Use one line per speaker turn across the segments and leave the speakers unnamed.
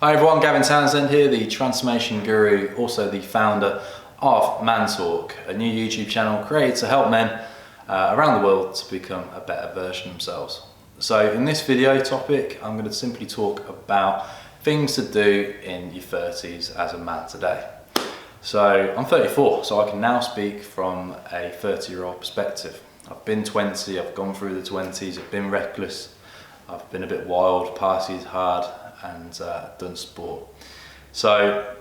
Hi everyone, Gavin Townsend here, the transformation guru, also the founder of Man Talk, a new YouTube channel created to help men around the world to become a better version of themselves. So in this video topic, I'm going to simply talk about things to do in your 30s as a man today. So I'm 34, so I can now speak from a 30-year-old perspective. I've been 20, I've gone through the 20s, I've been reckless, I've been a bit wild, partied hard, and done sport. So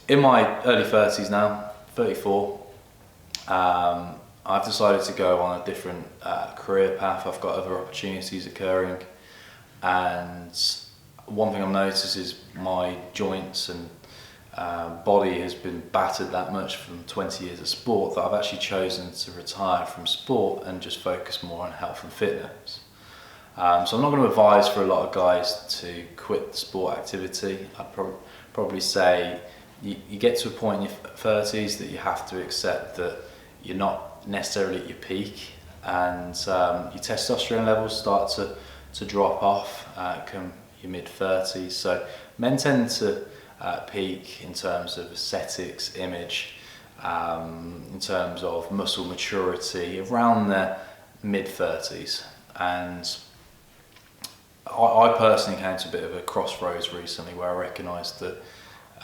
in my early 30s now, 34, I've decided to go on a different career path. I've got other opportunities occurring, and one thing I've noticed is my joints and body has been battered that much from 20 years of sport that I've actually chosen to retire from sport and just focus more on health and fitness. So I'm not going to advise for a lot of guys to quit the sport activity. I'd probably say you get to a point in your 30s that you have to accept that you're not necessarily at your peak, and your testosterone levels start to drop off come your mid-30s. So men tend to peak in terms of aesthetics, image, in terms of muscle maturity around their mid-30s. And I personally came to a bit of a crossroads recently where I recognised that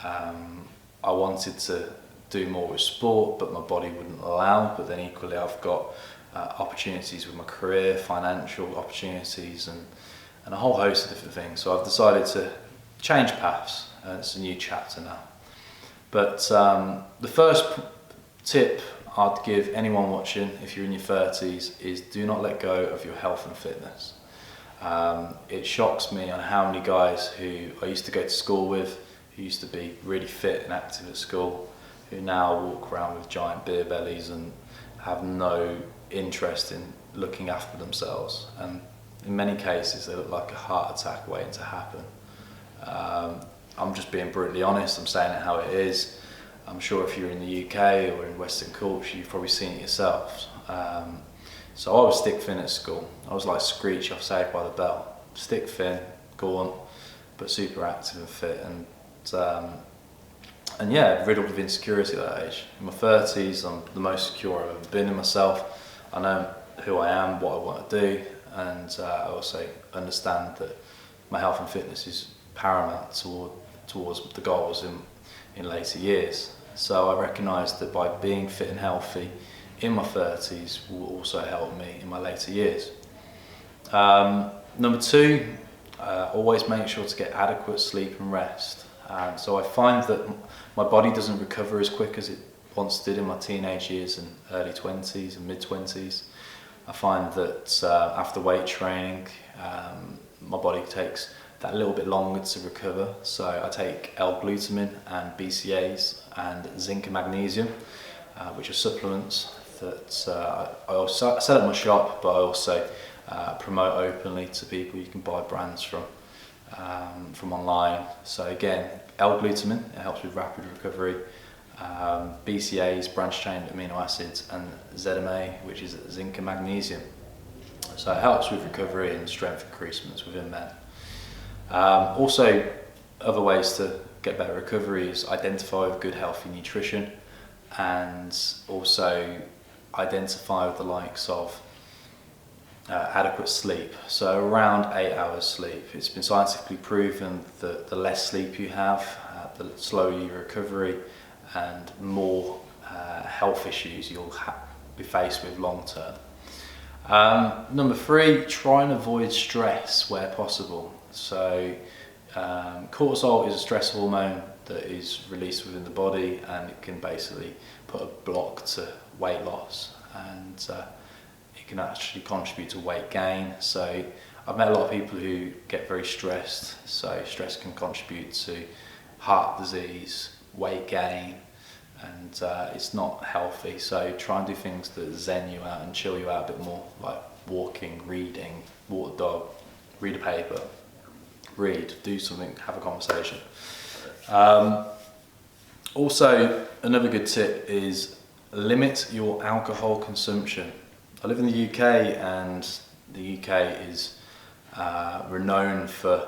I wanted to do more with sport, but my body wouldn't allow. But then equally, I've got opportunities with my career, financial opportunities, and a whole host of different things. So I've decided to change paths. It's a new chapter now. But the first tip I'd give anyone watching, if you're in your 30s, is do not let go of your health and fitness. It shocks me on how many guys who I used to go to school with, who used to be really fit and active at school, who now walk around with giant beer bellies and have no interest in looking after themselves. And in many cases, they look like a heart attack waiting to happen. I'm just being brutally honest, I'm saying it how it is. I'm sure if you're in the UK or in Western culture, you've probably seen it yourself. So I was stick thin at school. I was like Screech off Saved by the Bell. Stick thin, gaunt, but super active and fit. And yeah, riddled with insecurity at that age. In my 30s, I'm the most secure I've ever been in myself. I know who I am, what I want to do, and I also understand that my health and fitness is paramount towards the goals in later years. So I recognise that by being fit and healthy in my 30s will also help me in my later years. Number two, always make sure to get adequate sleep and rest. So I find that my body doesn't recover as quick as it once did in my teenage years and early 20s and mid 20s. I find that after weight training, my body takes that little bit longer to recover. So I take L-glutamine and BCAAs and zinc and magnesium, which are supplements that I also sell at my shop, but I also promote openly to people. You can buy brands from online. So again, L-glutamine, it helps with rapid recovery. BCAAs, branched-chain amino acids, and ZMA, which is zinc and magnesium. So it helps with recovery and strength increasements within men. Also, other ways to get better recovery is identify with good healthy nutrition, and also identify with the likes of adequate sleep. So around 8 hours sleep. It's been scientifically proven that the less sleep you have, the slower your recovery and more health issues you'll be faced with long term. Number three, try and avoid stress where possible. So cortisol is a stress hormone that is released within the body, and it can basically put a block to weight loss, and it can actually contribute to weight gain. So I've met a lot of people who get very stressed, so stress can contribute to heart disease, weight gain, and it's not healthy. So try and do things that zen you out and chill you out a bit more, like walking, reading, walk the dog, read a paper, do something, have a conversation. Also, another good tip is limit your alcohol consumption. I live in the UK, and the UK is renowned for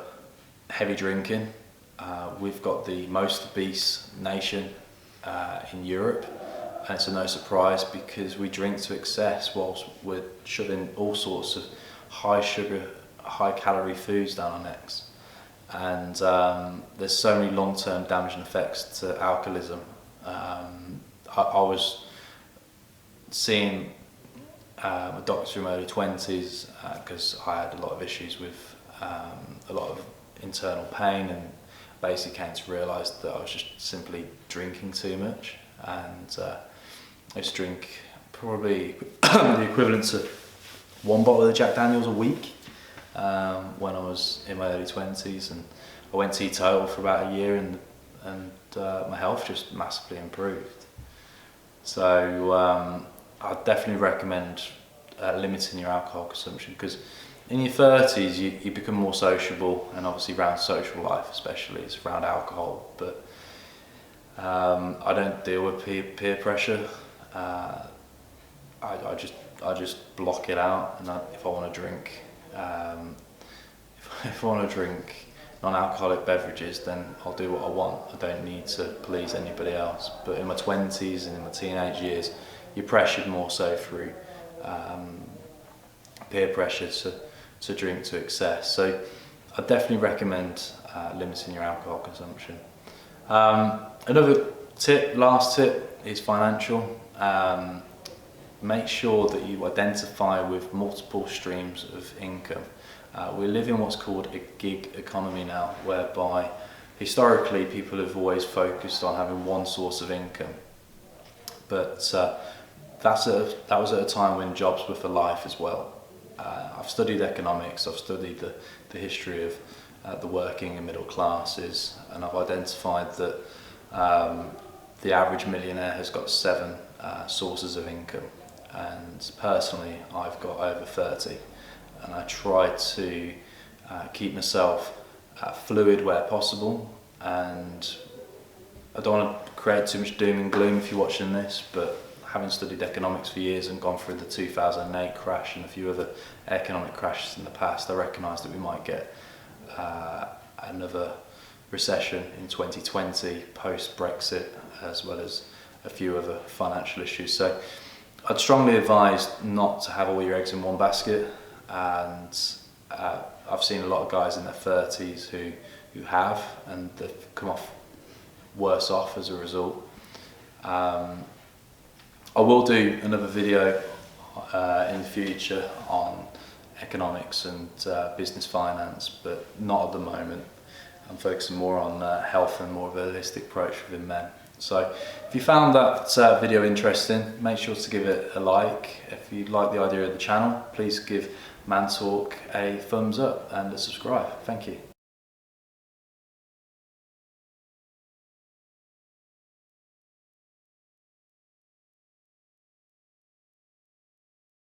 heavy drinking, we've got the most obese nation in Europe, and it's no surprise because we drink to excess whilst we're shoving all sorts of high sugar, high calorie foods down our necks. And there's so many long-term damaging effects to alcoholism. I was seeing a doctor in my early 20s because I had a lot of issues with a lot of internal pain, and basically came to realise that I was just simply drinking too much. And I used to drink probably the equivalent to 1 bottle of Jack Daniels a week when I was in my early 20s, and I went teetotal for about a year, and my health just massively improved. So I definitely recommend limiting your alcohol consumption, because in your 30s you become more sociable, and obviously around social life especially it's around alcohol, but I don't deal with peer pressure. I just block it out, and if I want to drink if I want to drink non-alcoholic beverages, then I'll do what I want. I don't need to please anybody else. But in my 20s and in my teenage years, you're pressured more so through peer pressure to drink to excess. So I definitely recommend limiting your alcohol consumption. Another tip, last tip, is financial. Make sure that you identify with multiple streams of income. We live in what's called a gig economy now, whereby historically people have always focused on having one source of income, but that was at a time when jobs were for life as well. I've studied economics, I've studied the history of the working and middle classes, and I've identified that the average millionaire has got 7 sources of income, and personally I've got over 30, and I try to keep myself fluid where possible. And I don't want to create too much doom and gloom if you're watching this, but having studied economics for years and gone through the 2008 crash and a few other economic crashes in the past, I recognise that we might get another recession in 2020 post-Brexit, as well as a few other financial issues. So I'd strongly advise not to have all your eggs in one basket, and I've seen a lot of guys in their 30s who have, and they've come off worse off as a result. I will do another video in the future on economics and business finance, but not at the moment. I'm focusing more on health and more of a holistic approach within men. So if you found that video interesting, make sure to give it a like. If you like the idea of the channel, please give Man Talk a thumbs up and a subscribe. Thank you.